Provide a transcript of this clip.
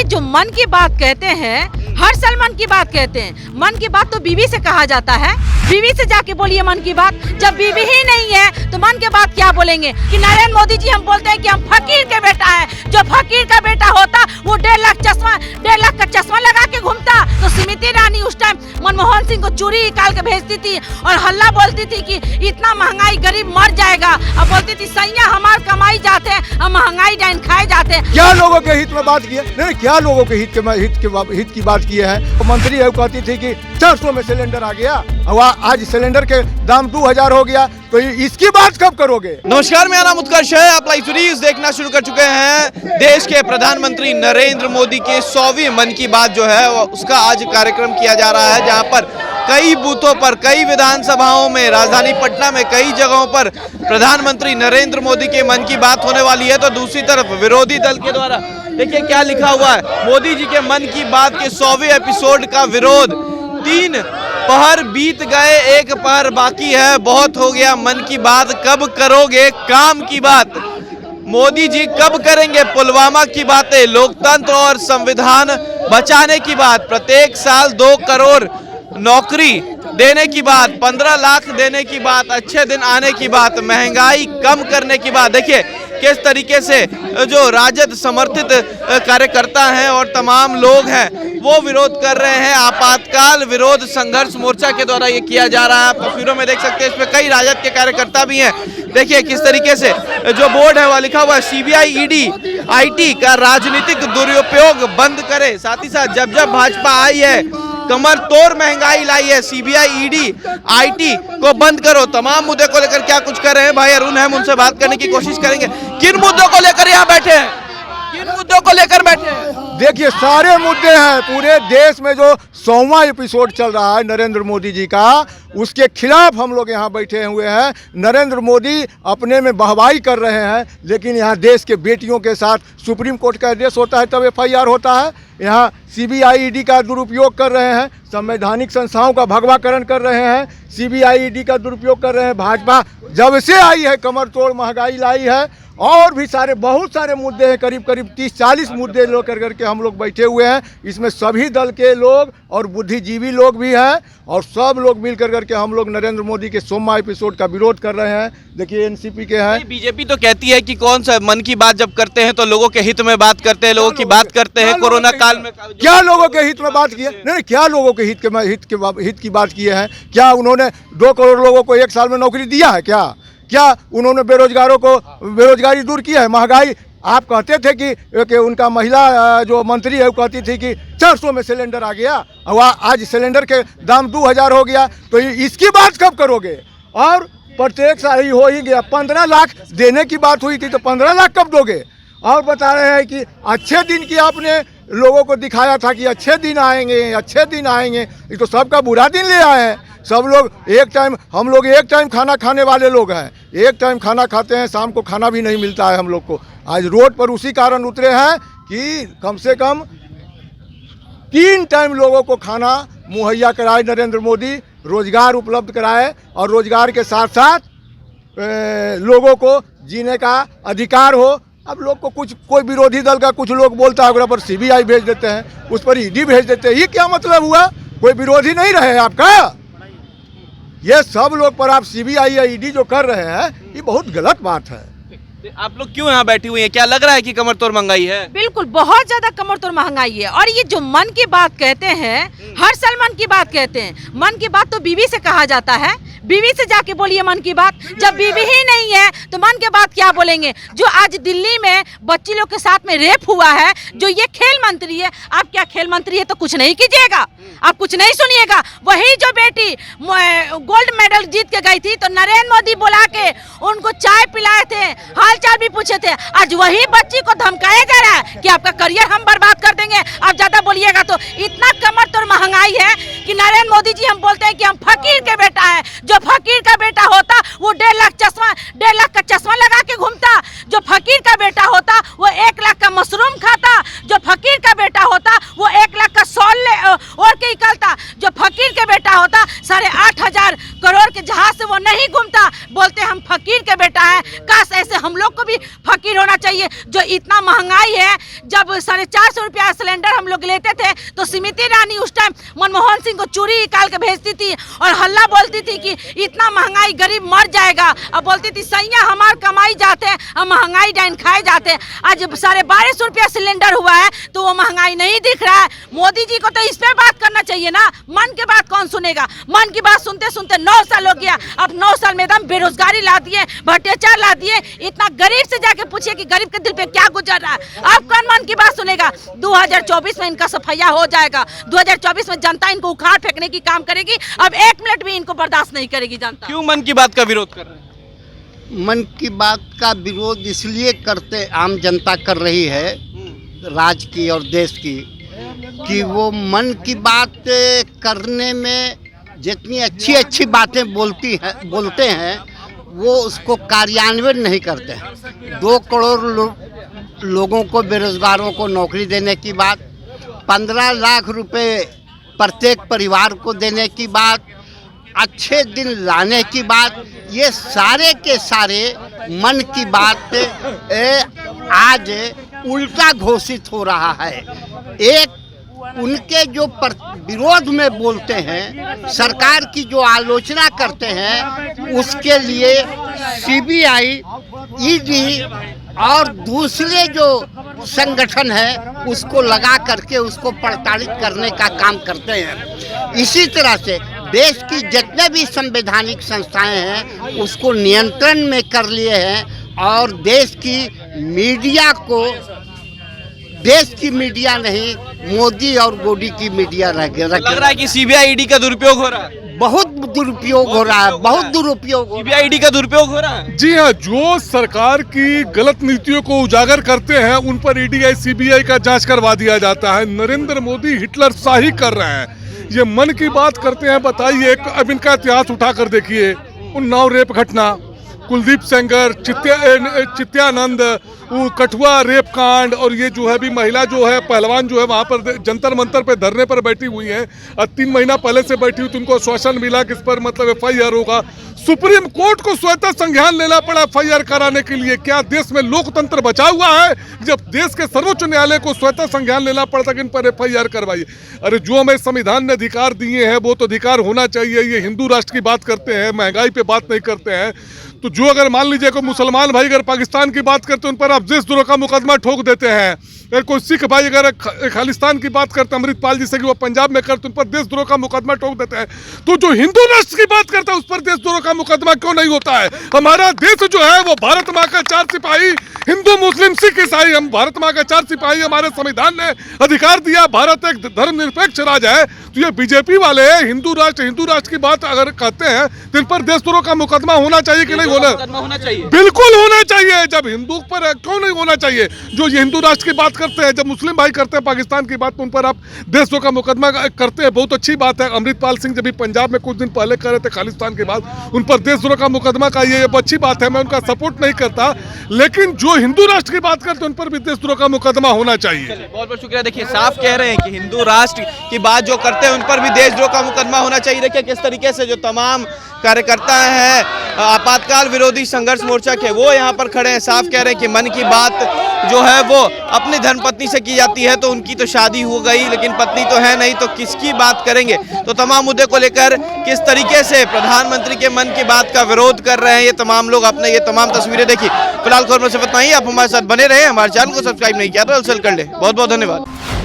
जो मन की बात कहते हैं, हर साल मन की बात कहते हैं। मन की बात तो बीवी से कहा जाता है, बीवी से जाके बोलिए मन की बात। जब बीवी ही नहीं है तो मन की बात क्या बोलेंगे? कि नरेंद्र मोदी जी हम बोलते हैं कि हम फकीर के बेटा है। जो फकीर का बेटा होता वो 1.5 लाख का चश्मा लगा के घूमता। तो स्मृति ईरानी उस टाइम मनमोहन सिंह को चूड़ी निकाल के भेजती थी और हल्ला बोलती थी कि इतना महंगाई, गरीब मर जाएगा। अब बोलती थी सैया हमार कमाई जाते हैं, हम महंगाई डाइन खाए जाते हैं। क्या लोगों के हित में बात की है? नहीं, क्या लोगों के हित की बात की है? तो मंत्री है कहती थी कि 400 में सिलेंडर आ गया और आज सिलेंडर के दाम 2000 हो गया, तो इसकी बात कब करोगे? नमस्कार, मेरा नाम उत्कर्ष है। आप लाइव सीरीज देखना शुरू कर चुके हैं। देश के प्रधानमंत्री नरेंद्र मोदी के 100वीं मन की बात जो है उसका आज कार्यक्रम किया जा रहा है, जहां पर कई बूथों पर, कई विधानसभाओं में, राजधानी पटना में कई जगहों पर प्रधानमंत्री नरेंद्र मोदी के मन की बात होने वाली है। तो दूसरी तरफ विरोधी दल के द्वारा देखिए क्या लिखा हुआ है, मोदी जी के मन की बात के 100वें एपिसोड का विरोध। 3 पहर बीत गए, 1 पहर बाकी है, बहुत हो गया मन की बात, कब करोगे काम की बात? मोदी जी कब करेंगे पुलवामा की बातें, लोकतंत्र और संविधान बचाने की बात, प्रत्येक साल 2 करोड़ नौकरी देने की बात, 15 लाख देने की बात, अच्छे दिन आने की बात, महंगाई कम करने की बात। देखिए किस तरीके से जो राजद समर्थित कार्यकर्ता हैं और तमाम लोग हैं वो विरोध कर रहे हैं। आपातकाल विरोध संघर्ष मोर्चा के द्वारा ये किया जा रहा है। आप तस्वीरों में देख सकते हैं, इसमें कई राजद के कार्यकर्ता भी हैं। देखिए किस तरीके से जो बोर्ड है वह लिखा हुआ है सीबीआई, ईडी, आईटी का राजनीतिक दुरुपयोग बंद करे। साथ ही साथ जब जब भाजपा आई है कमर तोड़ महंगाई लाई है, सीबीआई, ईडी, आईटी को बंद करो। तमाम मुद्दे को लेकर क्या कुछ कर रहे हैं भाई अरुण हम उनसे बात करने की कोशिश करेंगे। किन मुद्दों को लेकर यहाँ बैठे हैं? किन मुद्दों को लेकर बैठे हैं? देखिए सारे मुद्दे हैं। पूरे देश में जो 100वां एपिसोड चल रहा है नरेंद्र मोदी जी का, उसके खिलाफ हम लोग यहाँ बैठे हुए हैं। नरेंद्र मोदी अपने में बहवाई कर रहे हैं, लेकिन यहाँ देश के बेटियों के साथ सुप्रीम कोर्ट का आदेश होता है तब एफआईआर होता है। यहाँ सीबीआई, ईडी का दुरुपयोग कर रहे हैं, संवैधानिक संस्थाओं का भगवाकरण कर रहे हैं, सीबीआई, ईडी का दुरुपयोग कर रहे हैं। भाजपा जब से आई है कमर तोड़ महंगाई लाई है, और भी बहुत सारे मुद्दे हैं, करीब 30-40 मुद्दे करके हम लोग बैठे हुए हैं। इसमें सभी दल के लोग और बुद्धिजीवी लोग भी हैं, और सब लोग मिल करके हम लोग नरेंद्र मोदी के 100वां एपिसोड का विरोध कर रहे हैं। देखिए एनसीपी के हैं। बीजेपी तो कहती है कि कौन सा मन की बात जब करते हैं तो लोगों के हित में बात करते हैं, लोगों की बात करते हैं। कोरोना काल में क्या लोगों के हित में बात की है? नहीं, क्या लोगों के हित की बात किए हैं? क्या उन्होंने 2 करोड़ लोगों को 1 साल में नौकरी दिया है? क्या उन्होंने बेरोजगारों को बेरोजगारी दूर किया है? महंगाई, आप कहते थे कि उनका महिला जो मंत्री है वो कहती थी कि 400 में सिलेंडर आ गया और आज सिलेंडर के दाम 2000 हो गया, तो इसकी बात कब करोगे? और प्रत्येक साल ही हो ही गया। 15 लाख देने की बात हुई थी, तो 15 लाख कब दोगे? और बता रहे हैं कि अच्छे दिन की आपने लोगों को दिखाया था कि अच्छे दिन आएंगे, अच्छे दिन आएंगे। ये तो सबका बुरा दिन ले आए हैं। सब लोग हम लोग एक टाइम खाना खाने वाले लोग हैं, एक टाइम खाना खाते हैं, शाम को खाना भी नहीं मिलता है हम लोग को। आज रोड पर उसी कारण उतरे हैं कि कम से कम 3 टाइम लोगों को खाना मुहैया कराए नरेंद्र मोदी, रोजगार उपलब्ध कराए, और रोजगार के साथ साथ लोगों को जीने का अधिकार हो। अब लोग को कोई विरोधी दल का कुछ लोग बोलता है, उस पर सीबीआई भेज देते हैं, उस पर ईडी भेज देते हैं। ये क्या मतलब हुआ? कोई विरोधी नहीं रहे आपका? ये सब लोग पर आप सीबीआई या ईडी जो कर रहे हैं, ये बहुत गलत बात है। आप लोग क्यों यहाँ बैठी हुई हैं? क्या लग रहा है कि कमर तोड़ महंगाई है? बिल्कुल, बहुत ज्यादा कमर तोड़ महंगाई है। और ये जो मन की बात कहते हैं, हर साल मन की बात कहते हैं। मन की बात तो बीवी से कहा जाता है, बीवी से जाके बोलिए मन की बात। जब बीवी ही नहीं है तो मन की बात क्या बोलेंगे? जो आज दिल्ली में बच्ची लोग के साथ में रेप हुआ है, जो ये खेल मंत्री है, आप क्या खेल मंत्री है तो कुछ नहीं कीजिएगा, आप कुछ नहीं सुनिएगा। वही जो बेटी गोल्ड मेडल जीत के गई थी, तो नरेंद्र मोदी बुला के उनको चाय पिलाए थे, हालचाल भी पूछे थे। आज वही बच्ची को धमकाया जा रहा है कि आपका करियर हम बर्बाद कर देंगे, आप ज्यादा बोलिएगा तो। इतना कमर तोड़ महंगाई है कि नरेंद्र मोदी जी हम बोलते हैं कि हम फकीर के बेटा है। जो फकीर का बेटा होता वो 1.5 लाख का चश्मा लगा के घूमता। जो फकीर का बेटा होता वो 1 लाख का मशरूम खाता। जो फकीर का बेटा होता वो 1 लाख का सॉल ओढ़ के निकलता। जो फकीर के बेटा होता 8,500 करोड़ के जहाज से वो नहीं घूमता। बोलते हम फकीर के बेटा है, है। काश ऐसे हम लोग को भी फकीर होना चाहिए। जो इतना महंगाई है, जब 450 रुपया सिलेंडर हम लोग लेते थे तो स्मृति ईरानी उस टाइम मनमोहन सिंह को चूड़ी निकाल के भेजती थी और हल्ला बोलती थी कि इतना महंगाई, गरीब मर जाएगा। अब बोलती थी सैया हमार कमाई जाते हैं, हम महंगाई डाइन खाए जाते हैं। आज 1250 रुपया सिलेंडर हुआ है तो वो महंगाई नहीं दिख रहा है। मोदी जी को तो इस पे बात करना चाहिए ना। मन की बात कौन सुनेगा? मन की बात सुनते सुनते 9 साल हो गया। अब 9 साल में एकदम बेरोजगारी ला दिए, भ्रष्टाचार ला दिए। इतना गरीब से जाके पूछिए कि गरीब के दिल पे क्या गुजर रहा है। अब कौन मन की बात सुनेगा? 2024 में इनका सफाया हो जाएगा। 2024 में जनता इनको उखाड़ फेंकने की काम करेगी। अब 1 मिनट भी इनको बर्दाश्त नहीं करेगी जनता। क्यों मन की बात का विरोध कर रहे हैं? मन की बात का विरोध इसलिए करते आम जनता कर रही है, राज्य की और देश की, कि वो मन की बात करने में जितनी अच्छी अच्छी बातें बोलते हैं वो उसको कार्यान्वयन नहीं करते हैं। 2 करोड़ लोगों को, बेरोजगारों को नौकरी देने की बात, 15 लाख रुपए प्रत्येक परिवार को देने की बात, अच्छे दिन लाने की बात, ये सारे के सारे मन की बात आज उल्टा घोषित हो रहा है। एक उनके जो विरोध में बोलते हैं, सरकार की जो आलोचना करते हैं, उसके लिए सीबीआई, ईडी और दूसरे जो संगठन है उसको लगा करके उसको प्रताड़ित करने का काम करते हैं। इसी तरह से देश की जितने भी संवैधानिक संस्थाएं हैं उसको नियंत्रण में कर लिए हैं और देश की मीडिया को, देश की मीडिया नहीं, मोदी और गोदी की मीडिया लग रहा है कि सीबीआई ईडी का दुरुपयोग हो रहा है। बहुत दुरुपयोग हो रहा है, बहुत दुरुपयोग। सीबीआई ईडी का दुरुपयोग हो रहा है। जी हाँ, जो सरकार की गलत नीतियों को उजागर करते हैं उन पर ईडी सीबीआई का जांच करवा दिया जाता है। नरेंद्र मोदी हिटलर शाही कर रहे हैं। ये मन की बात करते हैं। बताइए, अब इनका इतिहास उठाकर देखिए। उन्नाव रेप घटना, कुलदीप सेंगर, चित्यानंद, कठुआ रेप कांड, और ये जो है भी महिला जो है पहलवान जो है वहाँ पर जंतर मंतर पे धरने पर बैठी हुई है। 3 महीना पहले से बैठी हुई, तो उनको आश्वासन मिला कि इस पर मतलब FIR होगा। सुप्रीम कोर्ट को स्वतः संज्ञान लेना पड़ा FIR कराने के लिए। क्या देश में लोकतंत्र बचा हुआ है जब देश के सर्वोच्च न्यायालय को स्वतः संज्ञान लेना पड़ता कि इन पर FIR करवाइए? अरे जो हमें संविधान ने अधिकार दिए हैं वो तो अधिकार होना चाहिए। ये हिंदू राष्ट्र की बात करते हैं, महंगाई पे बात नहीं करते हैं। तो जो अगर मान लीजिए कोई मुसलमान भाई अगर पाकिस्तान की बात करते हैं उन पर आप देशद्रोह का मुकदमा ठोक देते हैं। अगर कोई सिख भाई अगर खालिस्तान की बात करते हैं, अमृतपाल जी से कि वो पंजाब में करते, उन पर देशद्रोह का मुकदमा ठोक देते हैं। तो जो हिंदू राष्ट्र की बात करता है उस पर देशद्रोह का मुकदमा क्यों नहीं होता है? हमारा देश जो है वो भारत माँ का 4 सिपाही, हिंदू मुस्लिम सिख ईसाई, हम भारत माँ का 4 सिपाही हमारे संविधान ने अधिकार दिया। भारत एक धर्मनिरपेक्ष राज्य है। तो ये बीजेपी वाले हिंदू राष्ट्र की बात अगर कहते हैं तो इन पर देशद्रोह का मुकदमा होना चाहिए कि नहीं होना चाहिए? बिल्कुल होना चाहिए। जब हिंदू पर क्यों नहीं होना चाहिए? जो ये हिंदू राष्ट्र की बात करते हैं, जब मुस्लिम भाई करते हैं पाकिस्तान की बात, तो उन पर आप देशद्रोह का मुकदमा करते हैं। बहुत अच्छी बात है। अमृतपाल सिंह जब भी पंजाब में कुछ दिन पहले कर रहे थे खालिस्तान के बाद, उन पर देशद्रोह का मुकदमा का ये अच्छी बात है। मैं उनका सपोर्ट नहीं करता, लेकिन जो हिंदू राष्ट्र की बात करते हैं उन पर भी देशद्रोह का मुकदमा होना चाहिए। बहुत बहुत शुक्रिया। देखिए, साफ कह रहे हैं कि हिंदू राष्ट्र की बात जो करते हैं उन पर भी देशद्रोह का मुकदमा होना चाहिए। देखिए किस तरीके से जो तमाम कार्यकर्ता हैं आपातकाल विरोधी संघर्ष मोर्चा के, वो यहाँ पर खड़े हैं। साफ कह रहे हैं कि मन की बात जो है वो अपनी धर्मपत्नी से की जाती है, तो उनकी तो शादी हो गई लेकिन पत्नी तो है नहीं, तो किसकी बात करेंगे? तो तमाम मुद्दे को लेकर किस तरीके से प्रधानमंत्री के मन की बात का विरोध कर रहे हैं ये तमाम लोग। अपने ये तमाम तस्वीरें देखी। फिलहाल खबर में से इतना ही। आप हमारे साथ बने रहे। हमारे चैनल को सब्सक्राइब नहीं किया तो कर ले। बहुत बहुत धन्यवाद।